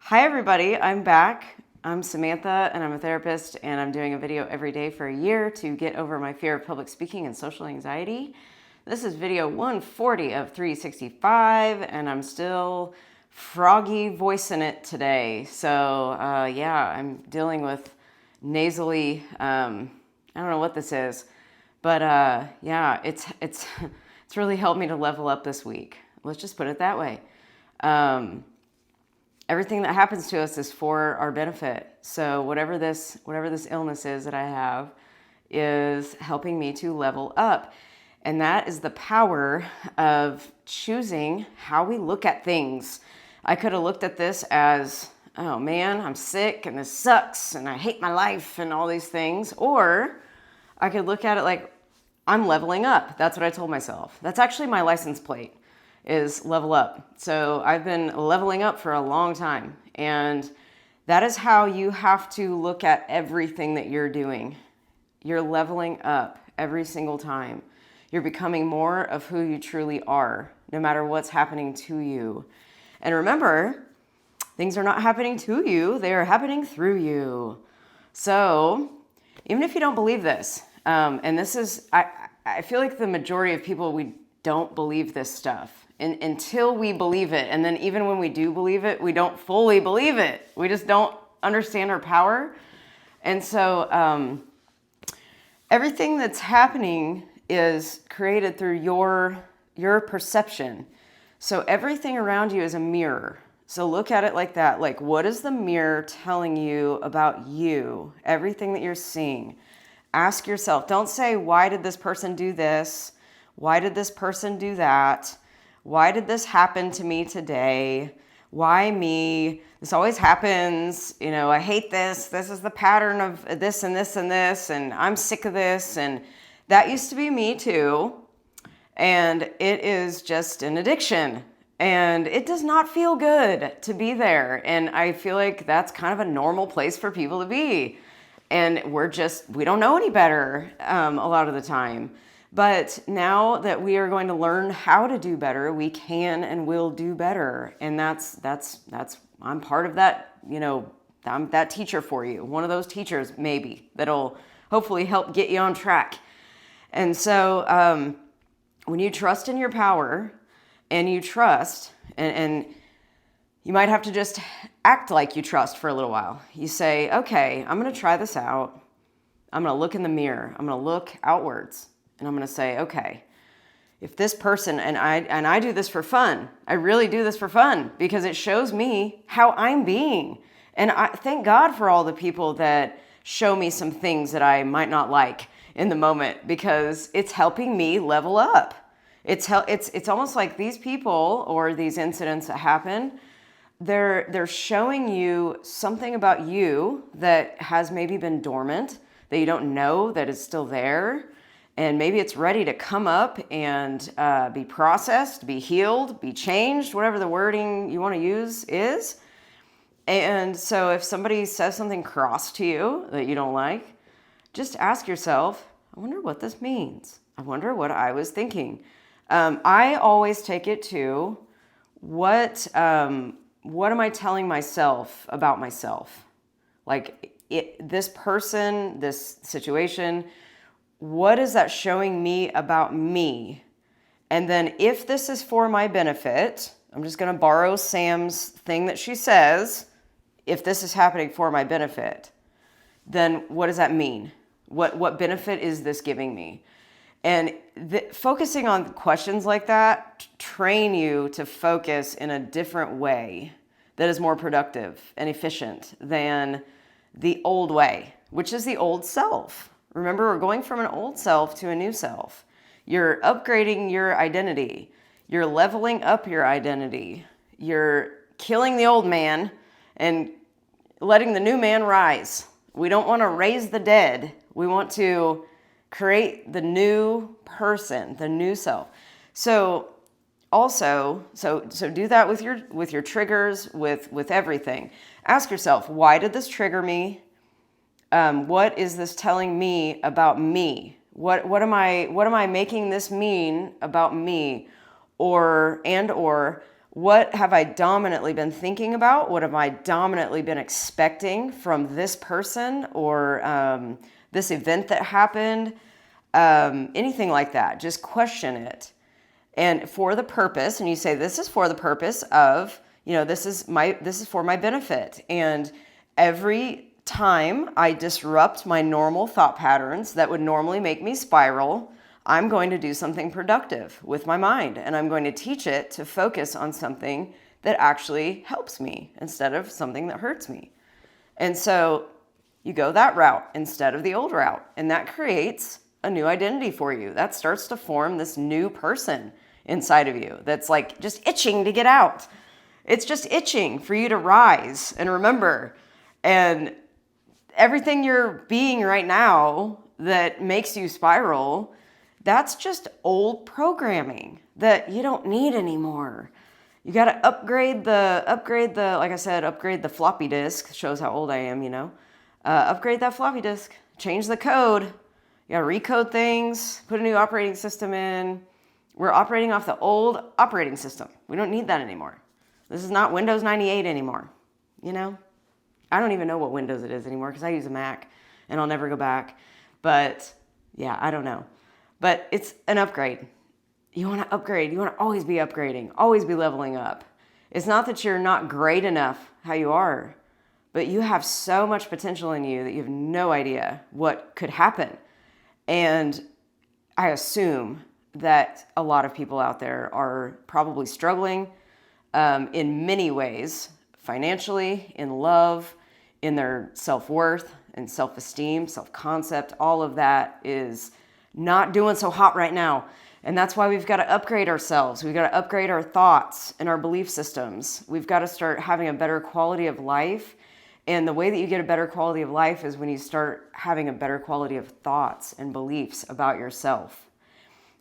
Hi everybody, I'm back. I'm Samantha and I'm a therapist and I'm doing a video every day for a year to get over my fear of public speaking and social anxiety. This is video 140 of 365 and I'm still froggy voicing it today. So yeah, I'm dealing with nasally, I don't know what this is, but yeah, it's really helped me to level up this week. Let's just put it that way. Everything that happens to us is for our benefit. So whatever this illness is that I have is helping me to level up. And that is the power of choosing how we look at things. I could have looked at this as, oh man, I'm sick and this sucks and I hate my life and all these things. Or I could look at it like, I'm leveling up. That's what I told myself. That's actually my license plate, is level up. So I've been leveling up for a long time. And that is how you have to look at everything that you're doing. You're leveling up every single time. You're becoming more of who you truly are, no matter what's happening to you. And remember, things are not happening to you, they are happening through you. So even if you don't believe this, and this is, I feel like the majority of people, we don't believe this stuff until we believe it. And then even when we do believe it, we don't fully believe it. We just don't understand our power. And so everything that's happening is created through your perception. So everything around you is a mirror. So look at it like that. Like, what is the mirror telling you about you? Everything that you're seeing. Ask yourself, don't say, why did this person do this? Why did this person do that? Why did this happen to me today? Why me? This always happens. You know, I hate this. This is the pattern of this and this and this, and I'm sick of this. And that used to be me too. And it is just an addiction. And it does not feel good to be there. And I feel like that's kind of a normal place for people to be. And we don't know any better a lot of the time. But now that we are going to learn how to do better, we can and will do better. And that's I'm part of that, I'm that teacher for you. One of those teachers maybe that'll hopefully help get you on track. And so when you trust in your power and you trust, and you might have to just act like you trust for a little while. You say, okay, I'm going to try this out. I'm going to look in the mirror. I'm going to look outwards. And I'm going to say, okay, if this person, and I do this for fun, I really do this for fun because it shows me how I'm being. And I thank God for all the people that show me some things that I might not like in the moment because it's helping me level up. It's almost like these people or these incidents that happen, they're showing you something about you that has maybe been dormant, that you don't know that is still there. And maybe it's ready to come up and be processed, be healed, be changed, whatever the wording you want to use is. And so if somebody says something cross to you that you don't like, just ask yourself, I wonder what this means. I wonder what I was thinking. I always take it to what am I telling myself about myself? Like this person, this situation, what is that showing me about me? And then if this is for my benefit, I'm just going to borrow Sam's thing that she says, if this is happening for my benefit, then what does that mean? What benefit is this giving me? And focusing on questions like that train you to focus in a different way that is more productive and efficient than the old way, which is the old self. Remember, we're going from an old self to a new self. You're upgrading your identity. You're leveling up your identity. You're killing the old man and letting the new man rise. We don't want to raise the dead. We want to create the new person, the new self. So also, so do that with your triggers, with everything. Ask yourself, why did this trigger me? What is this telling me about me? What am I making this mean about me? Or What have I dominantly been thinking about? What have I dominantly been expecting from this person or this event that happened? Anything like that. Just question it. And for the purpose, and you say, this is for the purpose of, this is for my benefit. And every time I disrupt my normal thought patterns that would normally make me spiral, I'm going to do something productive with my mind. And I'm going to teach it to focus on something that actually helps me instead of something that hurts me. And so you go that route instead of the old route. And that creates a new identity for you. That starts to form this new person inside of you that's like just itching to get out. It's just itching for you to rise and remember. And everything you're being right now that makes you spiral, that's just old programming that you don't need anymore. You got to upgrade the, like I said, upgrade the floppy disk. Shows how old I am, upgrade that floppy disk, change the code. You got to recode things, put a new operating system in. We're operating off the old operating system. We don't need that anymore. This is not Windows 98 anymore. I don't even know what Windows it is anymore because I use a Mac and I'll never go back. But yeah, I don't know. But it's an upgrade. You want to upgrade. You want to always be upgrading, always be leveling up. It's not that you're not great enough how you are, but you have so much potential in you that you have no idea what could happen. And I assume that a lot of people out there are probably struggling in many ways, financially, in love, in their self-worth and self-esteem, self-concept. All of that is not doing so hot right now. And that's why we've got to upgrade ourselves. We've got to upgrade our thoughts and our belief systems. We've got to start having a better quality of life. And the way that you get a better quality of life is when you start having a better quality of thoughts and beliefs about yourself.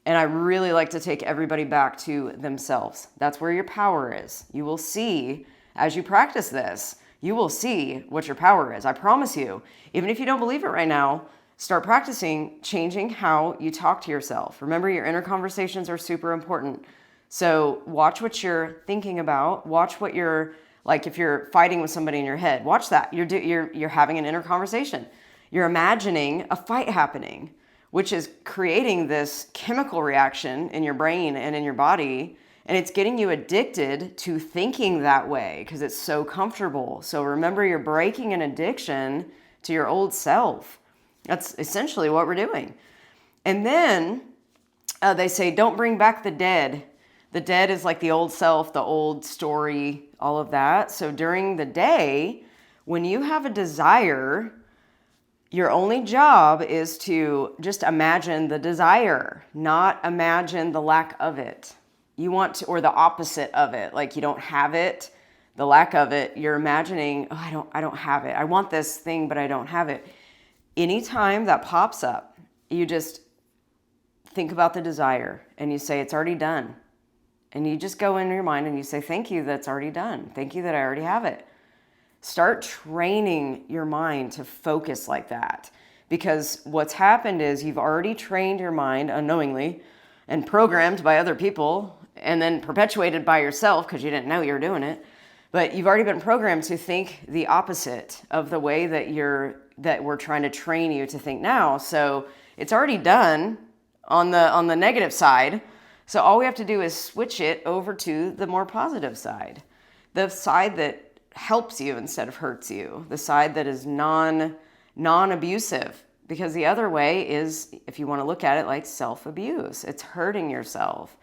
And I really like to take everybody back to themselves. That's where your power is. You will see, as you practice this, you will see what your power is. I promise you. Even if you don't believe it right now, start practicing changing how you talk to yourself. Remember, your inner conversations are super important. So watch what you're thinking about. Watch what you're, like if you're fighting with somebody in your head, watch that. You're having an inner conversation. You're imagining a fight happening, which is creating this chemical reaction in your brain and in your body. And it's getting you addicted to thinking that way because it's so comfortable. So remember, you're breaking an addiction to your old self. That's essentially what we're doing. And then they say, don't bring back the dead. The dead is like the old self, the old story, all of that. So during the day, when you have a desire, your only job is to just imagine the desire, not imagine the lack of it. You want to, or the opposite of it. Like you don't have it, the lack of it. You're imagining, oh, I don't have it. I want this thing, but I don't have it. Anytime that pops up, you just think about the desire and you say, it's already done. And you just go in your mind and you say, thank you, that's already done. Thank you that I already have it. Start training your mind to focus like that. Because what's happened is you've already trained your mind unknowingly and programmed by other people and then perpetuated by yourself because you didn't know you were doing it. But you've already been programmed to think the opposite of the way that we're trying to train you to think now. So it's already done on the negative side. So all we have to do is switch it over to the more positive side. The side that helps you instead of hurts you. The side that is non-abusive. Because the other way is, if you want to look at it, like self-abuse. It's hurting yourself.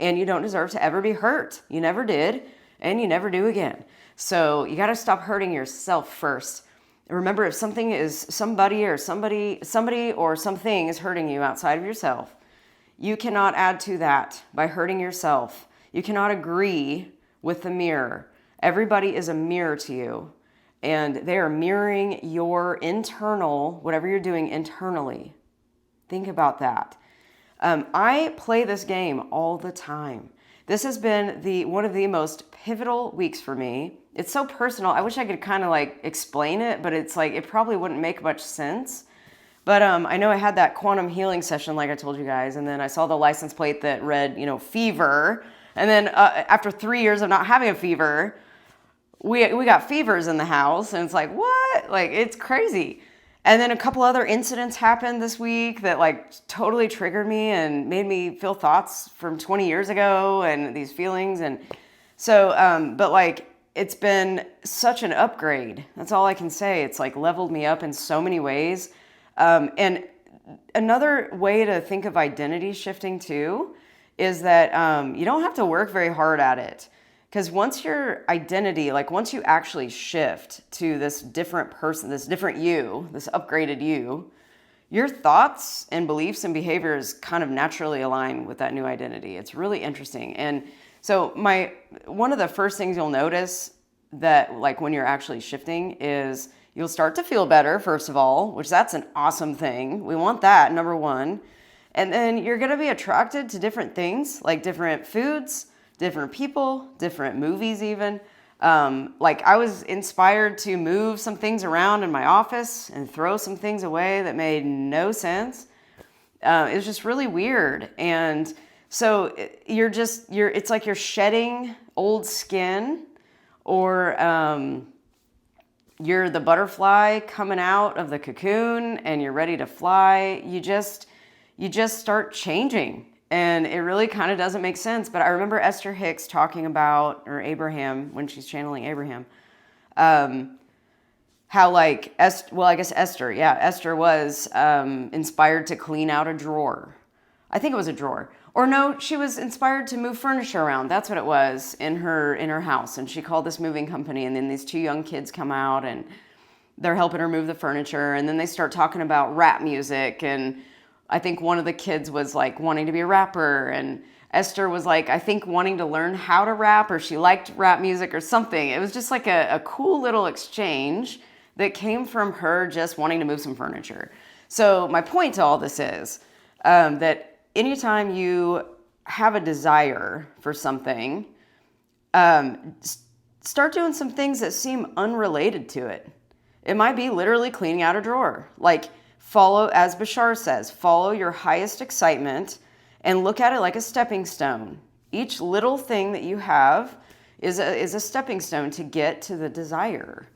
And you don't deserve to ever be hurt. You never did, and you never do again. So you got to stop hurting yourself first. Remember, if something is somebody or something is hurting you outside of yourself, you cannot add to that by hurting yourself. You cannot agree with the mirror. Everybody is a mirror to you, and they are mirroring your internal, whatever you're doing internally. Think about that. I play this game all the time. This has been one of the most pivotal weeks for me. It's so personal. I wish I could kind of like explain it, but it's like it probably wouldn't make much sense. But I know I had that quantum healing session like I told you guys, and then I saw the license plate that read, fever. And then after 3 years of not having a fever, we got fevers in the house, and it's like, what? Like, it's crazy. And then a couple other incidents happened this week that like totally triggered me and made me feel thoughts from 20 years ago and these feelings. And so, but like, it's been such an upgrade. That's all I can say. It's like leveled me up in so many ways. And another way to think of identity shifting too is that you don't have to work very hard at it. Because once your identity, like once you actually shift to this different person, this different you, this upgraded you, your thoughts and beliefs and behaviors kind of naturally align with that new identity. It's really interesting. And so one of the first things you'll notice that like when you're actually shifting is you'll start to feel better, first of all, which that's an awesome thing. We want that, number one. And then you're going to be attracted to different things, like different foods, different people, different movies even. Like I was inspired to move some things around in my office and throw some things away that made no sense. It was just really weird. And so it's like you're shedding old skin, or you're the butterfly coming out of the cocoon and you're ready to fly. You just start changing. And it really kind of doesn't make sense. But I remember Esther Hicks talking about, or Abraham, when she's channeling Abraham, how like, I guess Esther was inspired to clean out a drawer. I think it was a drawer. Or no, she was inspired to move furniture around. That's what it was in her house. And she called this moving company. And then these two young kids come out and they're helping her move the furniture. And then they start talking about rap music, and I think one of the kids was like wanting to be a rapper, and Esther was like, I think wanting to learn how to rap, or she liked rap music or something. It was just like a cool little exchange that came from her just wanting to move some furniture. So my point to all this is that anytime you have a desire for something, start doing some things that seem unrelated to it. It might be literally cleaning out a drawer. Like, follow, as Bashar says, follow your highest excitement and look at it like a stepping stone. Each little thing that you have is a stepping stone to get to the desire.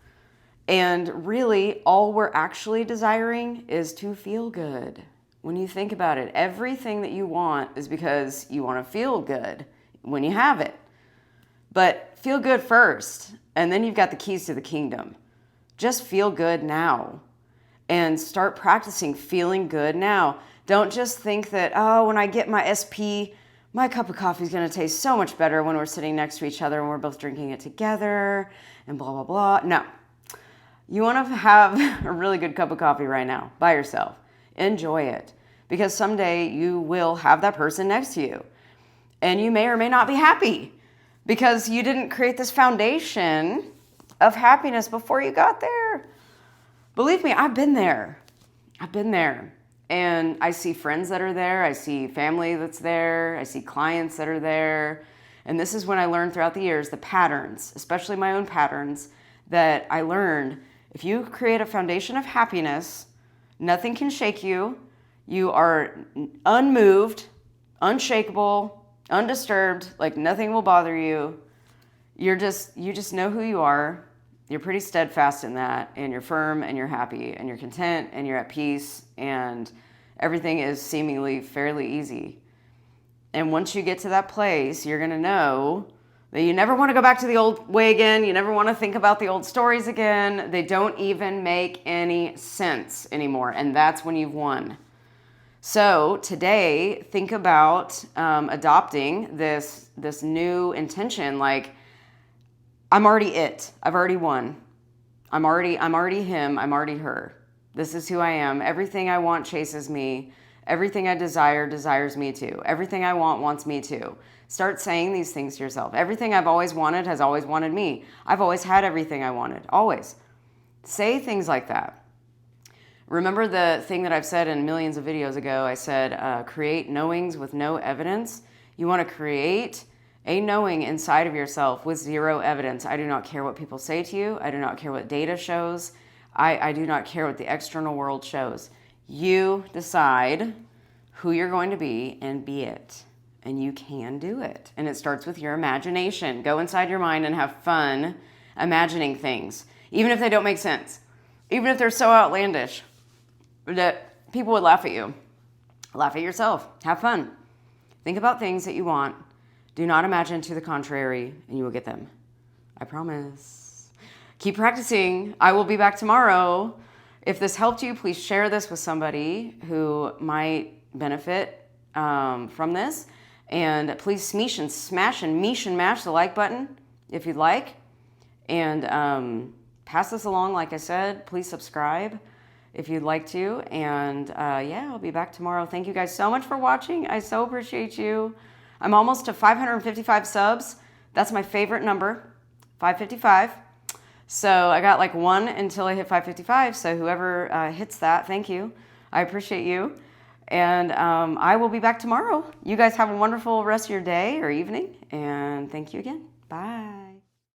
And really, all we're actually desiring is to feel good. When you think about it, everything that you want is because you want to feel good when you have it. But feel good first, and then you've got the keys to the kingdom. Just feel good now. And start practicing feeling good now. Don't just think that, oh, when I get my SP, my cup of coffee is going to taste so much better when we're sitting next to each other and we're both drinking it together and blah, blah, blah. No. You want to have a really good cup of coffee right now by yourself. Enjoy it. Because someday you will have that person next to you. And you may or may not be happy because you didn't create this foundation of happiness before you got there. Believe me, I've been there. And I see friends that are there. I see family that's there. I see clients that are there. And this is when I learned throughout the years the patterns, especially my own patterns, that I learned. If you create a foundation of happiness, nothing can shake you. You are unmoved, unshakable, undisturbed, like nothing will bother you. You just know who you are. You're pretty steadfast in that, and you're firm, and you're happy, and you're content, and you're at peace, and everything is seemingly fairly easy. And once you get to that place, you're going to know that you never want to go back to the old way again. You never want to think about the old stories again. They don't even make any sense anymore, and that's when you've won. So today, think about adopting this new intention, like, I'm already it. I've already won. I'm already him. I'm already her. This is who I am. Everything I want chases me. Everything I desire desires me too. Everything I want wants me too. Start saying these things to yourself. Everything I've always wanted has always wanted me. I've always had everything I wanted. Always. Say things like that. Remember the thing that I've said in millions of videos ago? I said, create knowings with no evidence. You want to create a knowing inside of yourself with zero evidence. I do not care what people say to you. I do not care what data shows. I do not care what the external world shows. You decide who you're going to be and be it. and you can do it. And it starts with your imagination. Go inside your mind and have fun imagining things, even if they don't make sense, even if they're so outlandish that people would laugh at you. Laugh at yourself. Have fun. Think about things that you want. Do not imagine to the contrary, and you will get them. I promise. Keep practicing. I will be back tomorrow. If this helped you, please share this with somebody who might benefit from this. And please smash and mash the like button if you'd like. And pass this along, like I said. Please subscribe if you'd like to. And yeah, I'll be back tomorrow. Thank you guys so much for watching. I so appreciate you. I'm almost to 555 subs. That's my favorite number, 555. So I got like one until I hit 555. So whoever hits that, thank you. I appreciate you. And I will be back tomorrow. You guys have a wonderful rest of your day or evening. And thank you again. Bye.